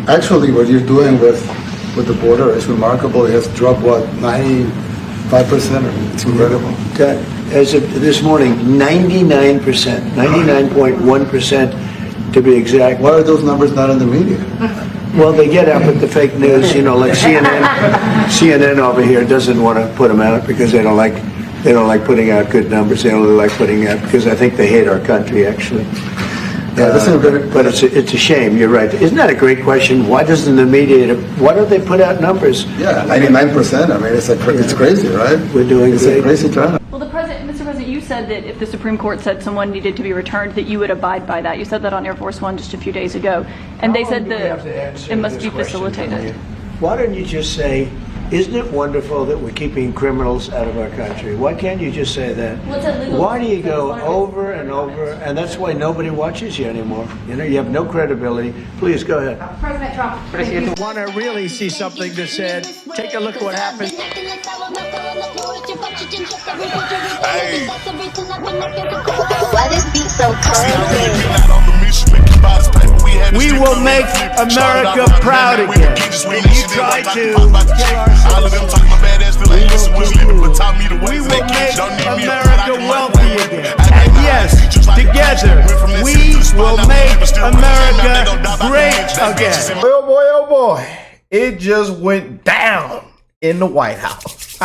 actually, what you're doing with the border is remarkable. It has dropped, what, 95%? It's incredible. Okay. As of this morning, 99%, 99.1% to be exact. Why are those numbers not in the media? Well, they get out with the fake news, you know, like CNN over here doesn't want to put them out because they don't like putting out good numbers. They only like putting out because I think they hate our country, actually. Yeah, but it's a shame. You're right. Isn't that a great question? Why doesn't the media? Why don't they put out numbers? Yeah, 99%. I mean, it's crazy, right? We're doing it's a crazy turnout. Well, Mr. President, you said that if the Supreme Court said someone needed to be returned, that you would abide by that. You said that on Air Force One just a few days ago, and they said that it must be facilitated. Why don't you just say, isn't it wonderful that we're keeping criminals out of our country? Why can't you just say that? Why do you go over and over? And that's why nobody watches you anymore. You know, you have no credibility. Please, go ahead. President Trump. If you want to really see something that said, take a look at what happened. Why this beat so cold? We will make America proud again. And you try to kill we will make America wealthy again. And yes, together, we will make America great again. Oh boy, it just went down in the White House.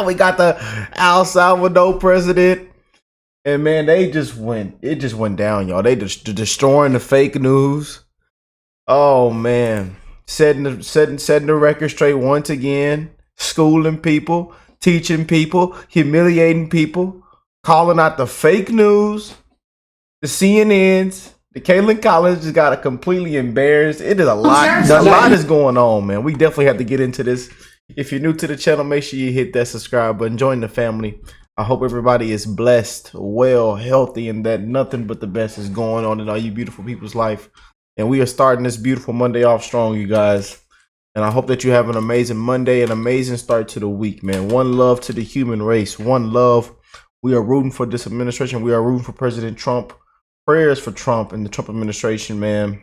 We got the El Salvador president. And man, it just went down, y'all. They just destroying the fake news. Oh man, setting the record straight once again, schooling people, teaching people, humiliating people, calling out the fake news, the CNNs, the Caitlin Collins just got completely embarrassed. It is a lot. A lot is going on, man. We definitely have to get into this. If you're new to the channel, make sure you hit that subscribe button, join the family. I hope everybody is blessed, well, healthy, and that nothing but the best is going on in all you beautiful people's life. And we are starting this beautiful Monday off strong, you guys. And I hope that you have an amazing Monday, an amazing start to the week, man. One love to the human race. One love. We are rooting for this administration. We are rooting for President Trump. Prayers for Trump and the Trump administration, man.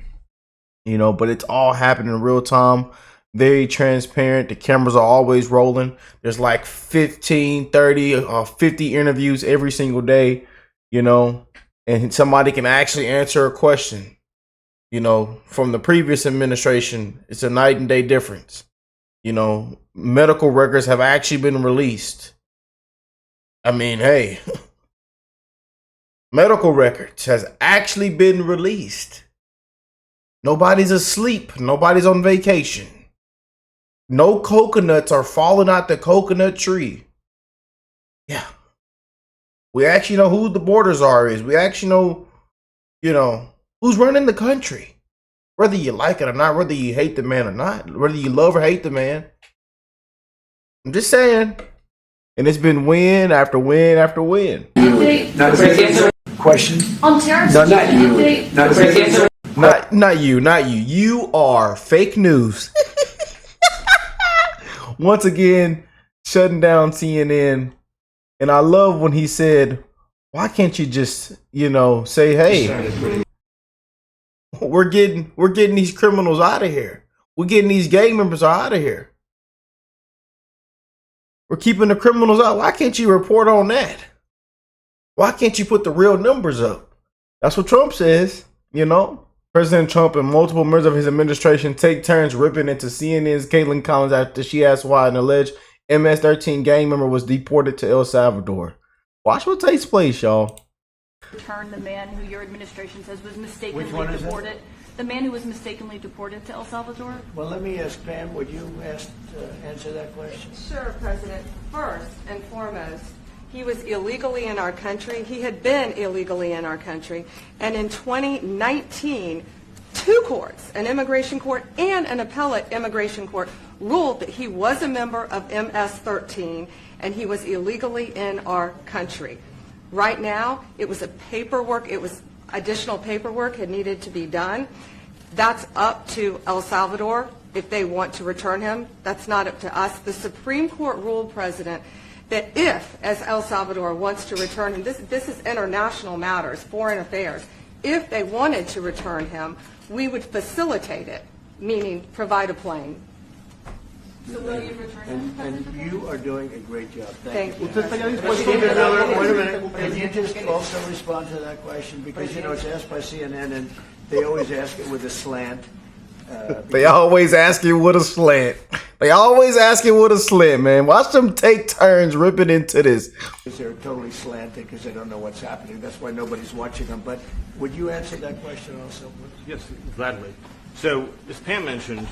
You know, but it's all happening in real time. Very transparent. The cameras are always rolling. There's like 15, 30, 50 interviews every single day, you know, and somebody can actually answer a question, you know, from the previous administration. It's a night and day difference. You know, medical records have actually been released. I mean, hey, medical records has actually been released. Nobody's asleep. Nobody's on vacation. No coconuts are falling out the coconut tree. Yeah. We actually know who the borders are. We actually know, you know, who's running the country. Whether you like it or not, whether you hate the man or not, whether you love or hate the man. I'm just saying. And it's been win after win after win. Question? On terrorist No, not you. Not you. You are fake news. Once again, shutting down CNN. And I love when he said, why can't you just, you know, say, hey, we're getting these criminals out of here. We're getting these gang members out of here. We're keeping the criminals out. Why can't you report on that? Why can't you put the real numbers up? That's what Trump says, you know. President Trump and multiple members of his administration take turns ripping into CNN's Caitlin Collins after she asked why an alleged MS-13 gang member was deported to El Salvador. Watch what takes place, y'all. Return the man who your administration says was mistakenly deported. The man who was mistakenly deported to El Salvador? Well, let me ask Pam, would you answer that question? Sure, President. First and foremost, he was illegally in our country. He had been illegally in our country. And in 2019, two courts, an immigration court and an appellate immigration court, ruled that he was a member of MS-13 and he was illegally in our country. Right now, it was additional paperwork had needed to be done. That's up to El Salvador if they want to return him. That's not up to us. The Supreme Court ruled, President, that if, as El Salvador wants to return him, this is international matters, foreign affairs, if they wanted to return him, We would facilitate it, meaning provide a plane. So will you return him? And you are doing a great job. Thank you. Thank you. Stephen Miller, wait a minute. Can you just also respond to that question? Because, you know, it's asked by CNN, and they always ask it with a slant. They always ask you with a slant. They always ask you with a slant, man. Watch them take turns ripping into this. Because they're totally slanted because they don't know what's happening. That's why nobody's watching them. But would you answer that question also? Yes, gladly. So, as Pam mentioned,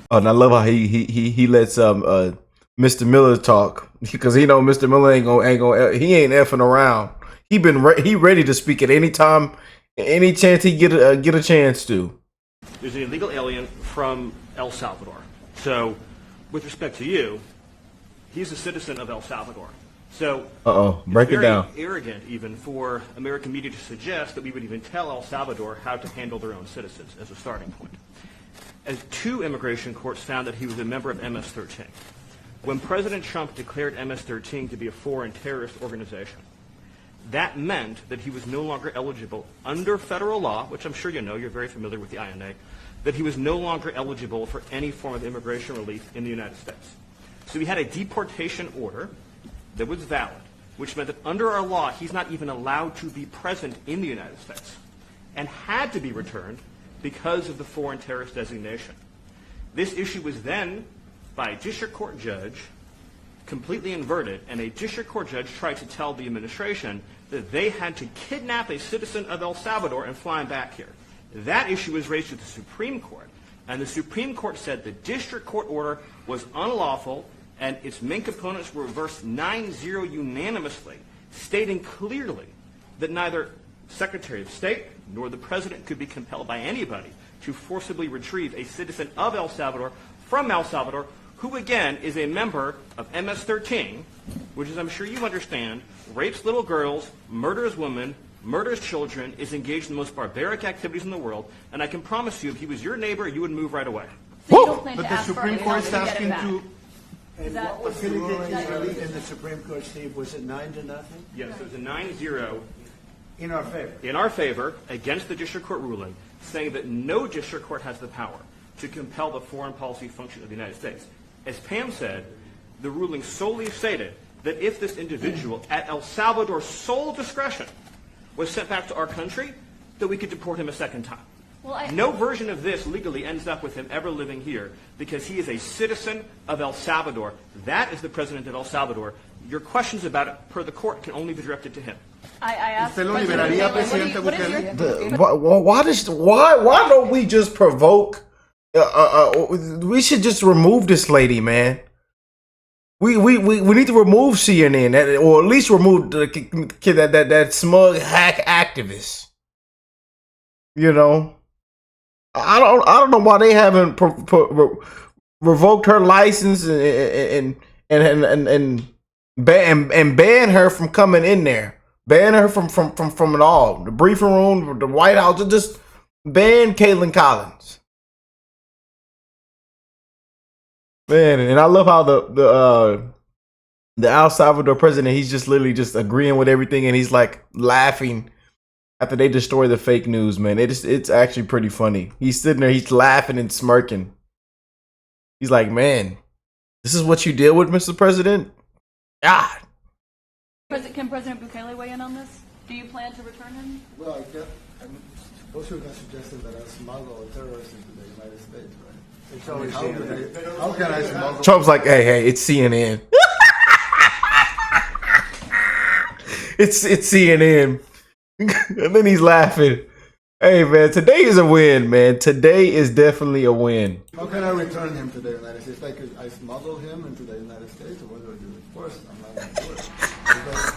Oh, and I love how he lets Mr. Miller talk, because he know Mr. Miller ain't gonna he ain't effing around. He ready to speak at any time, any chance he get a chance to. there's an illegal alien from El Salvador. So, with respect to you, he's a citizen of El Salvador. So, Break it down. It's very arrogant even for American media to suggest that we would even tell El Salvador how to handle their own citizens as a starting point. As 2 immigration courts found that he was a member of MS-13. When President Trump declared MS-13 to be a foreign terrorist organization, that meant that he was no longer eligible under federal law, which I'm sure you know, you're very familiar with the INA, that he was no longer eligible for any form of immigration relief in the United States. So we had a deportation order that was valid, which meant that under our law, he's not even allowed to be present in the United States and had to be returned because of the foreign terrorist designation. This issue was then, by a district court judge, completely inverted, and a district court judge tried to tell the administration that they had to kidnap a citizen of El Salvador and fly him back here. That issue was raised to the Supreme Court, and the Supreme Court said the district court order was unlawful, and its main components were reversed 9-0 unanimously, stating clearly that neither Secretary of State nor the President could be compelled by anybody to forcibly retrieve a citizen of El Salvador from El Salvador, who again is a member of MS-13, which, as I'm sure you understand, rapes little girls, murders women, murders children, is engaged in the most barbaric activities in the world, and I can promise you, if he was your neighbor, you would move right away. So you don't plan But to the ask for Supreme it Court is to get asking it back? to. And what was the ruling in the Supreme Court, Steve? Was it 9-0? Yes, it was a 9-0 In our favor. in our favor against the district court ruling, saying that no district court has the power to compel the foreign policy function of the United States. As Pam said, the ruling solely stated that if this individual, at El Salvador's sole discretion, was sent back to our country, that we could deport him a second time. Well, No version of this legally ends up with him ever living here because he is a citizen of El Salvador. That is the president of El Salvador. Your questions about it, per the court, can only be directed to him. I asked ¿Usted lo President liberaría, Biden, what is Presidente your- Bukele? Why don't we just provoke? We should just remove this lady, man. We need to remove CNN, or at least remove that smug hack activist. You know, I don't know why they haven't revoked her license and ban her from coming in there. Ban her from it all. The briefing room, the White House, just ban Caitlin Collins. Man, and I love how the El Salvador president, he's just literally just agreeing with everything, and he's like laughing after they destroy the fake news, man. It's actually pretty funny. He's sitting there, he's laughing and smirking. He's like, man, this is what you deal with, Mr. President? God. Can President Bukele weigh in on this? Do you plan to return him? Well, I suppose you're suggesting that I smuggle a terrorist into the United States, right? It's always How can I smuggle? Trump's like, hey, it's CNN. it's CNN. And then he's laughing. Hey, man, today is a win, man. Today is definitely a win. How can I return him to the United States? Like, I smuggle him into the United States, or what do I do? Of course, I'm not going to do it. Because,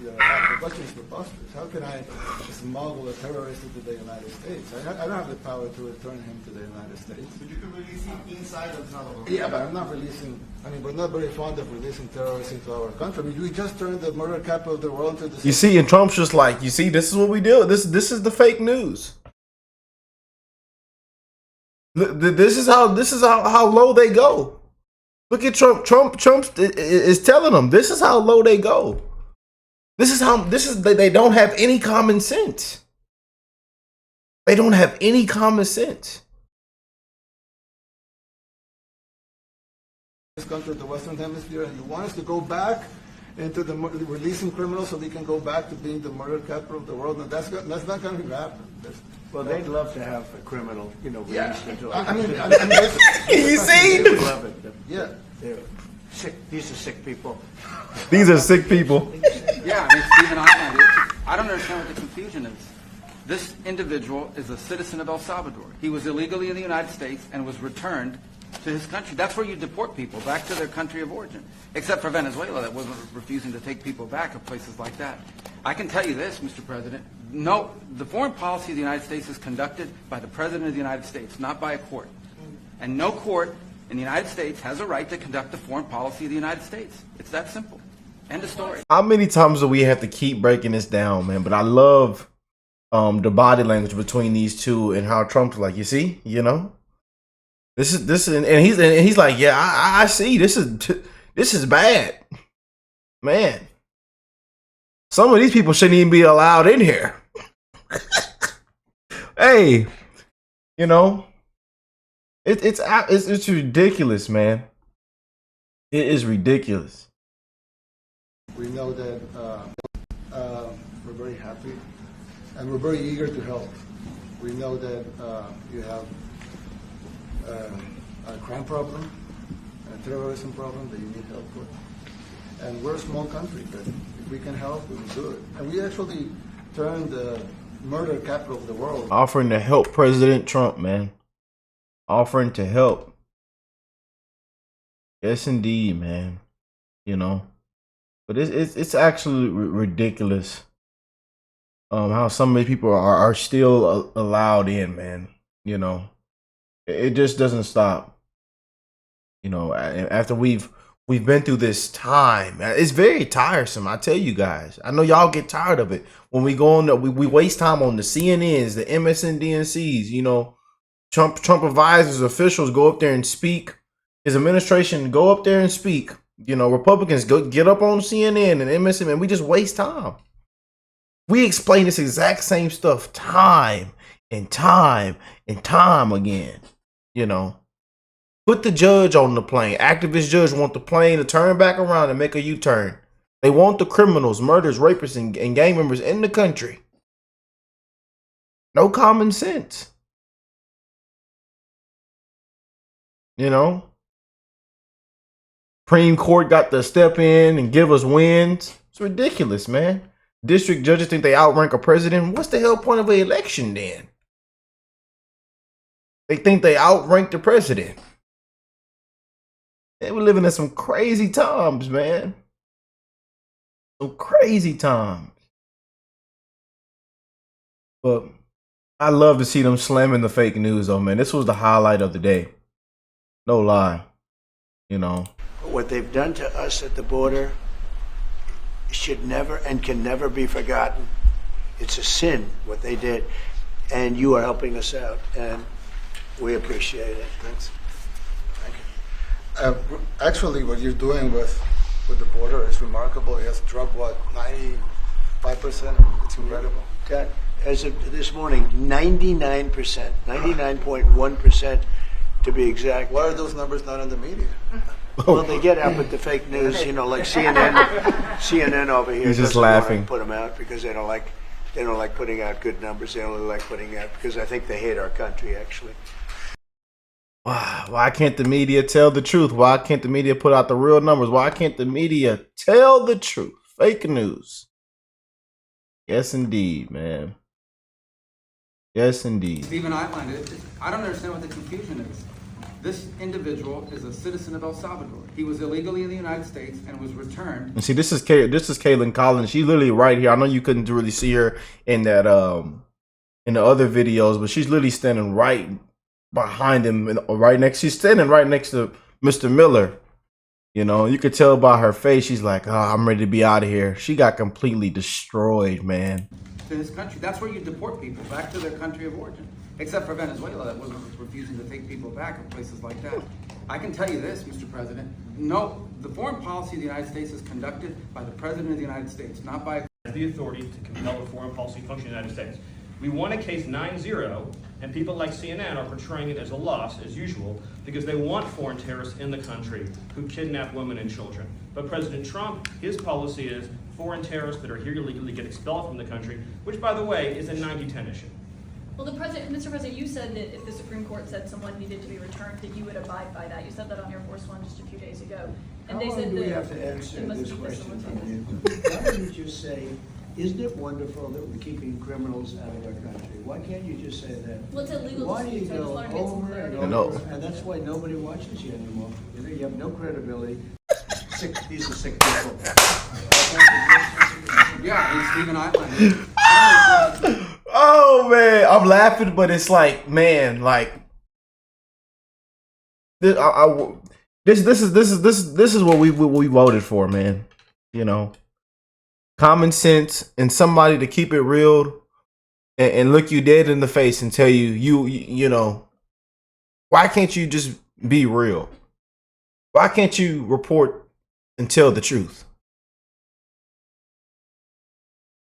the question is preposterous. How can I smuggle a terrorist into the United States? I don't have the power to return him to the United States. But you can release him inside El Salvador. Yeah, but I'm not releasing. I mean, we're not very fond of releasing terrorists into our country. I mean, we just turned the murder capital of the world into the. You see, and Trump's just like, you see, this is what we do. This is the fake news. This is how low they go. Look at Trump. Trump is telling them this is how low they go. They don't have any common sense. They don't have any common sense. This country, the Western Hemisphere, and you want us to go back into the releasing criminals so we can go back to being the murder capital of the world. And that's not going to happen. Well, they'd love to have a criminal, released into You see? They would love it. Yeah. They're sick. These are sick people. These are sick people. Yeah, I mean, Stephen outlined it. I don't understand what the confusion is. This individual is a citizen of El Salvador. He was illegally in the United States and was returned to his country. That's where you deport people, back to their country of origin. Except for Venezuela, that wasn't refusing to take people back, or places like that. I can tell you this, Mr. President. No, the foreign policy of the United States is conducted by the President of the United States, not by a court. And no court in the United States has a right to conduct the foreign policy of the United States. It's that simple. End of story. How many times do we have to keep breaking this down, man? But I love the body language between these two and how Trump's like, you see, this is, and he's like, yeah, I see. This is bad, man. Some of these people shouldn't even be allowed in here. Hey, it's ridiculous, man. It is ridiculous. We know that we're very happy and we're very eager to help. We know that you have a crime problem, a terrorism problem that you need help with. And we're a small country, but if we can help, we will do it. And we actually turned the murder capital of the world. Offering to help President Trump, man. Offering to help. Yes, indeed, man. But it's actually ridiculous how some of these people are still allowed in, man. It just doesn't stop. After we've been through this time, it's very tiresome. I tell you guys, I know y'all get tired of it when we go on. We waste time on the CNNs, the MSNBCs. Trump advisors, officials go up there and speak. His administration go up there and speak. Republicans get up on CNN and MSN, and we just waste time. We explain this exact same stuff time and time and time again. Put the judge on the plane. Activist judge want the plane to turn back around and make a U-turn. They want the criminals, murderers, rapists, and gang members in the country. No common sense. Supreme Court got to step in and give us wins. It's ridiculous, man. District judges think they outrank a president. What's the hell point of an election then? They think they outrank the president. We're living in some crazy times, man. Some crazy times. But I love to see them slamming the fake news, though, man. This was the highlight of the day. No lie. What they've done to us at the border should never and can never be forgotten. It's a sin what they did, and you are helping us out, and we appreciate it. Thanks. Thank you. Actually, what you're doing with the border is remarkable. It has dropped, 95%? It's incredible. That, as of this morning, 99%, 99.1% to be exact. Why are those numbers not in the media? Well, they get out with the fake news, like CNN over here. He's just doesn't want to laughing. Put them out because they don't like putting out good numbers. They only like putting out because I think they hate our country, actually. Why can't the media tell the truth? Why can't the media put out the real numbers? Why can't the media tell the truth? Fake news. Yes, indeed, man. Yes, indeed. Stephen outlined it. I don't understand what the confusion is. This individual is a citizen of El Salvador. He was illegally in the United States and was returned. And see, this is Kaylin Collins. She's literally right here. I know you couldn't really see her in that in the other videos, but she's literally standing right behind him, she's standing right next to Mr. Miller. You could tell by her face, she's like, oh, I'm ready to be out of here. She got completely destroyed, man. To his country. That's where you deport people, back to their country of origin. Except for Venezuela, that wasn't refusing to take people back, or places like that. I can tell you this, Mr. President. No, the foreign policy of the United States is conducted by the President of the United States, not by the authority to compel the foreign policy function of the United States. We won a case 9-0, and people like CNN are portraying it as a loss, as usual, because they want foreign terrorists in the country who kidnap women and children. But President Trump, his policy is foreign terrorists that are here illegally get expelled from the country, which, by the way, is a 90-10 issue. Well, Mr. President, you said that if the Supreme Court said someone needed to be returned, that you would abide by that. You said that on Air Force One just a few days ago. And How they long said do we that have to answer it must this be question facilitated. from you? Why don't you just say, isn't it wonderful that we're keeping criminals out of our country? Why can't you just say that? Well, it's illegal Why to do you speak, so I just go wanted to get some over clarity. and No. over? And that's why nobody watches you anymore. You know, you have no credibility. These are sick people. Yeah, and Stephen Island. Oh man, I'm laughing, but it's like, man, like this. This is what we voted for, man. You know, common sense and somebody to keep it real and look you dead in the face and tell you know, why can't you just be real? Why can't you report and tell the truth?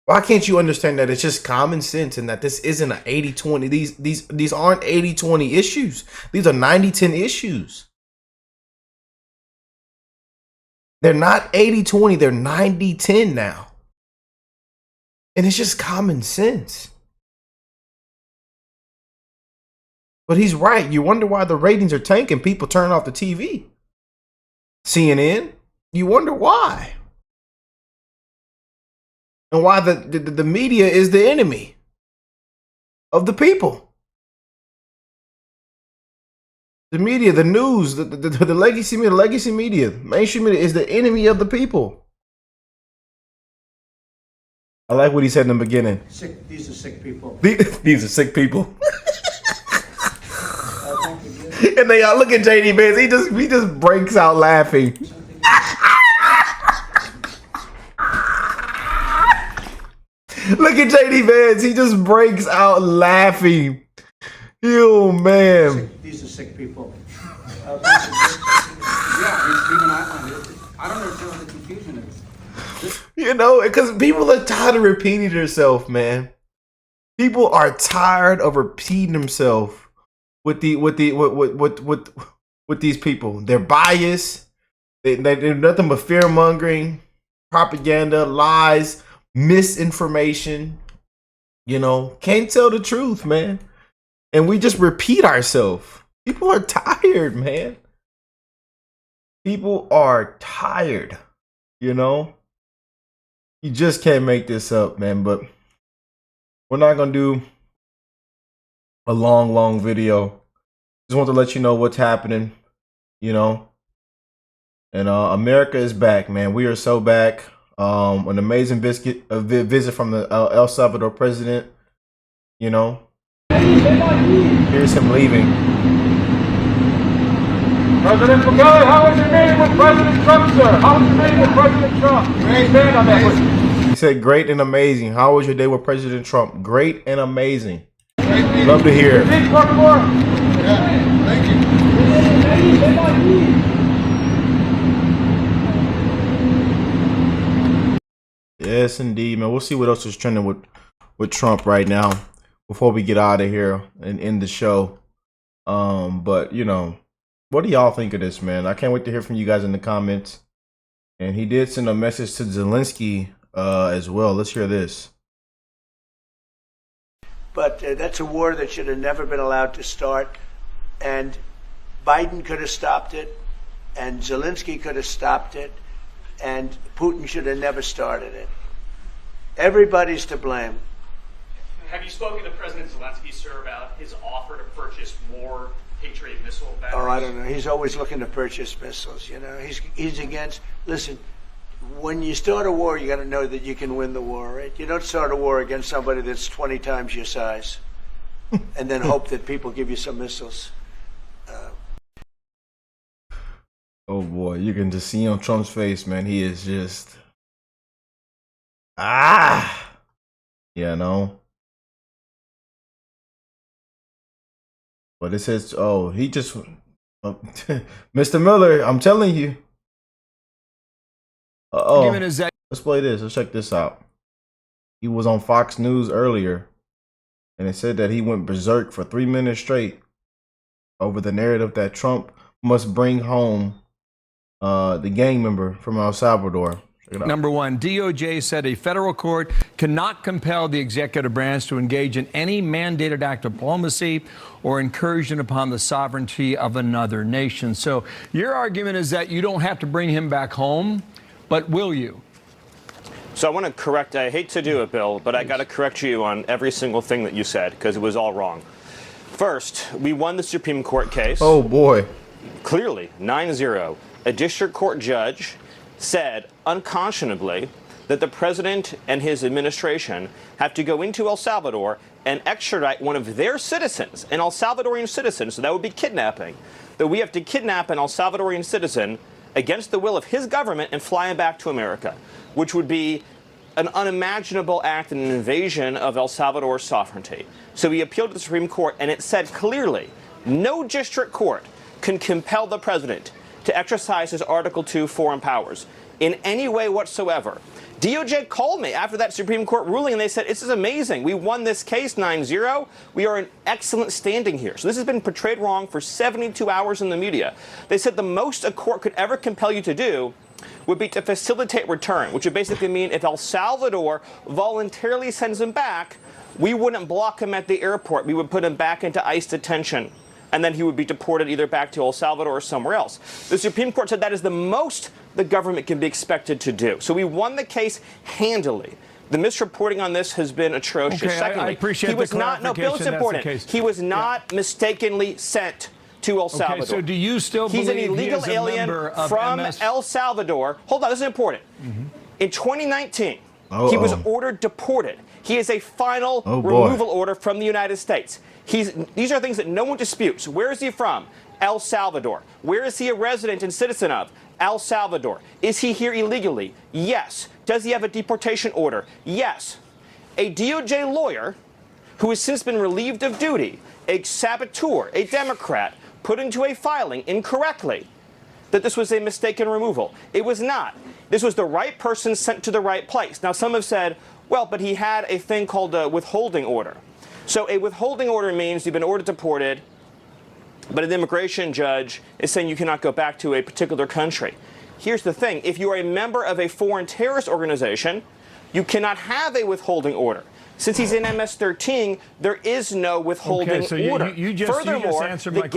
Why can't you understand that it's just common sense and that this isn't an 80-20? These aren't 80-20 issues. These are 90-10 issues. They're not 80-20, they're 90-10 now. And it's just common sense. But he's right. You wonder why the ratings are tanking. People turn off the TV. CNN, you wonder why. And why the media is the enemy of the people. The media, the news, the legacy media, mainstream media is the enemy of the people. I like what he said in the beginning. These are sick people. These are sick people. And they all look at JD Vance. He just breaks out laughing. Look at JD Vance. He just breaks out laughing. Yo, man. These are sick people. Yeah, and Stephen Island. I don't understand what the confusion is. You know, because people are tired of repeating themselves, man. People are tired of repeating themselves with these people. They're biased. They're nothing but fear mongering, propaganda, lies, misinformation. You know, can't tell the truth, man. And we just repeat ourselves. People are tired, man. People are tired. You know, you just can't make this up, man. But we're not gonna do a long video. Just want to let you know what's happening. You know, and America is back, man. We are so back. An amazing visit from the El Salvador president. You know, here's him leaving. President Bugatti, how was your meeting with President Trump, sir? How was your meeting with President Trump? Great man on that. He said, "Great and amazing." How was your day with President Trump? Great and amazing. Love to hear it. Yeah, thank you. Yes, indeed, man. We'll see what else is trending with Trump right now before we get out of here and end the show. But you know, what do y'all think of this, man? I can't wait to hear from you guys in the comments. And he did send a message to Zelensky as well. Let's hear this. But that's a war that should have never been allowed to start. And Biden could have stopped it. And Zelensky could have stopped it. And Putin should have never started it. Everybody's to blame. Have you spoken to President Zelensky, sir, about his offer to purchase more Patriot missile batteries? Oh, I don't know. He's always looking to purchase missiles. You know, he's against. Listen, when you start a war, you got to know that you can win the war, right? You don't start a war against somebody that's 20 times your size, and then hope that people give you some missiles. Oh boy, you can just see on Trump's face, man. He is just you know. But it says, oh, he just Mr. Miller, I'm telling you. Let's play this. Let's check this out. He was on Fox News earlier. And it said that he went berserk for 3 minutes straight over the narrative that Trump must bring home the gang member from El Salvador. Number one, DOJ said a federal court cannot compel the executive branch to engage in any mandated act of diplomacy or incursion upon the sovereignty of another nation. So your argument is that you don't have to bring him back home, but will you? So I want to correct, I hate to do it, Bill, but I got to correct you on every single thing that you said because it was all wrong. First, we won the Supreme Court case. Oh, boy. Clearly, 9-0. A district court judge said unconscionably that the president and his administration have to go into El Salvador and extradite one of their citizens, an El Salvadorian citizen, so that would be kidnapping, that we have to kidnap an El Salvadorian citizen against the will of his government and fly him back to America, which would be an unimaginable act and an invasion of El Salvador's sovereignty. So he appealed to the Supreme Court, and it said clearly, no district court can compel the president to exercise his Article 2 foreign powers in any way whatsoever. DOJ called me after that Supreme Court ruling, and they said, this is amazing. We won this case 9-0. We are in excellent standing here. So this has been portrayed wrong for 72 hours in the media. They said the most a court could ever compel you to do would be to facilitate return, which would basically mean if El Salvador voluntarily sends him back, we wouldn't block him at the airport. We would put him back into ICE detention, and then he would be deported either back to El Salvador or somewhere else. The Supreme Court said that is the most the government can be expected to do. So we won the case handily. The misreporting on this has been atrocious. Okay, Secondly, I appreciate he was the not, no, Bill, it's clarification important. He was not mistakenly sent to El Salvador. Okay, so do you still He's an believe illegal he is a alien member of from MS? El Salvador. Hold on, this is important. In 2019, he was ordered deported. He has a final removal order from the United States. These are things that no one disputes. Where is he from? El Salvador. Where is he a resident and citizen of? El Salvador. Is he here illegally? Yes. Does he have a deportation order? Yes. A DOJ lawyer who has since been relieved of duty, a saboteur, a Democrat, put into a filing incorrectly that this was a mistaken removal. It was not. This was the right person sent to the right place. Now, some have said, well, but he had a thing called a withholding order. So a withholding order means you've been ordered deported, but an immigration judge is saying you cannot go back to a particular country. Here's the thing. If you are a member of a foreign terrorist organization, you cannot have a withholding order. Since he's in MS-13, there is no withholding order. Furthermore, the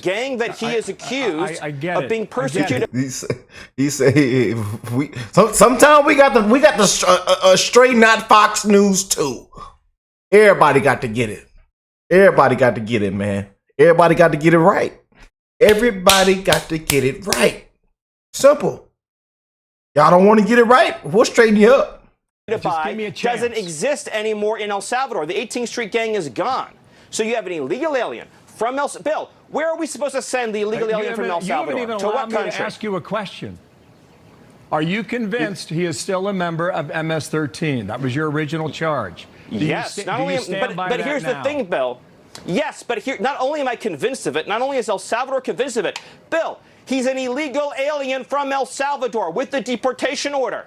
gang that he is accused of being persecuted. He say sometimes we got the straight not Fox News too. Everybody got to get it. Everybody got to get it, man. Everybody got to get it right. Everybody got to get it right. Simple. Y'all don't want to get it right? We'll straighten you up. Doesn't exist anymore in El Salvador. The 18th Street Gang is gone. So you have an illegal alien from El Salvador. Bill, where are we supposed to send the illegal alien from El Salvador? You haven't even to allowed what country? me to ask you a question. Are you convinced he is still a member of MS-13? That was your original charge. Yes. But here's the thing, Bill. Yes, but here, not only am I convinced of it, not only is El Salvador convinced of it, Bill, he's an illegal alien from El Salvador with the deportation order.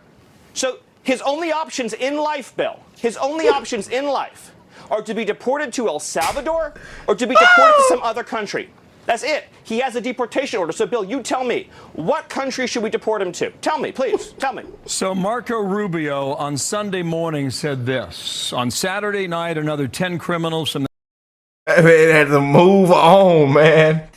So his only options in life, Bill, his only options in life are to be deported to El Salvador or to be deported to some other country. That's it. He has a deportation order. So, Bill, you tell me, what country should we deport him to? Tell me, please. Tell me. So Marco Rubio on Sunday morning said this. On Saturday night, another 10 criminals from It had to move on, man.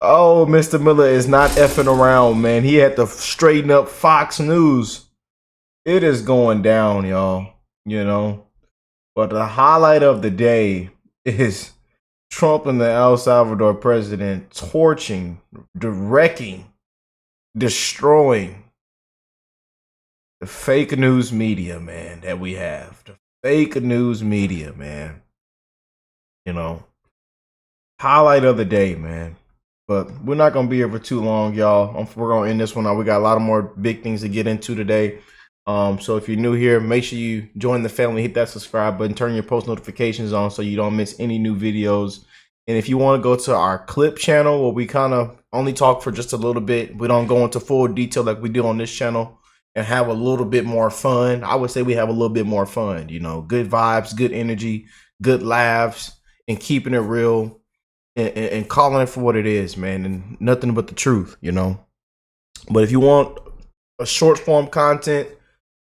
Oh, Mr. Miller is not effing around, man. He had to straighten up Fox News. It is going down, y'all. You know. But the highlight of the day is Trump and the El Salvador president torching, wrecking, destroying the fake news media, man, that we have. The fake news media, man. You know, highlight of the day, man. But we're not going to be here for too long, y'all. We're going to end this one out. We got a lot of more big things to get into today. So if you're new here, make sure you join the family, hit that subscribe button, turn your post notifications on so you don't miss any new videos. And if you want to go to our clip channel where we kind of only talk for just a little bit, we don't go into full detail like we do on this channel. and have a little bit more fun. I would say we have a little bit more fun, you know, good vibes, good energy, good laughs, and keeping it real and calling it for what it is, man, and nothing but the truth, you know. But if you want a short form content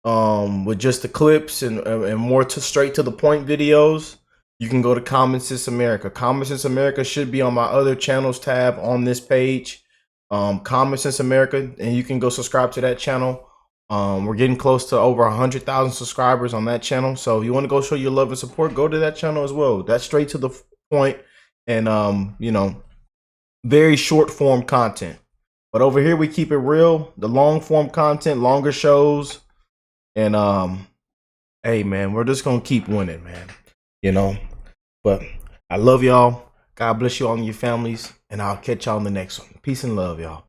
with just the clips and more straight to the point videos, you can go to Common Sense America. Common Sense America should be on my other channels tab on this page. Common Sense America, and you can go subscribe to that channel. We're getting close to over 100,000 subscribers on that channel. So if you want to go show your love and support, go to that channel as well. That's straight to the point and, you know, very short form content. But over here, we keep it real, the long form content, longer shows. And, hey, man, we're just going to keep winning, man, you know. But I love y'all. God bless you all and your families. And I'll catch y'all in the next one. Peace and love, y'all.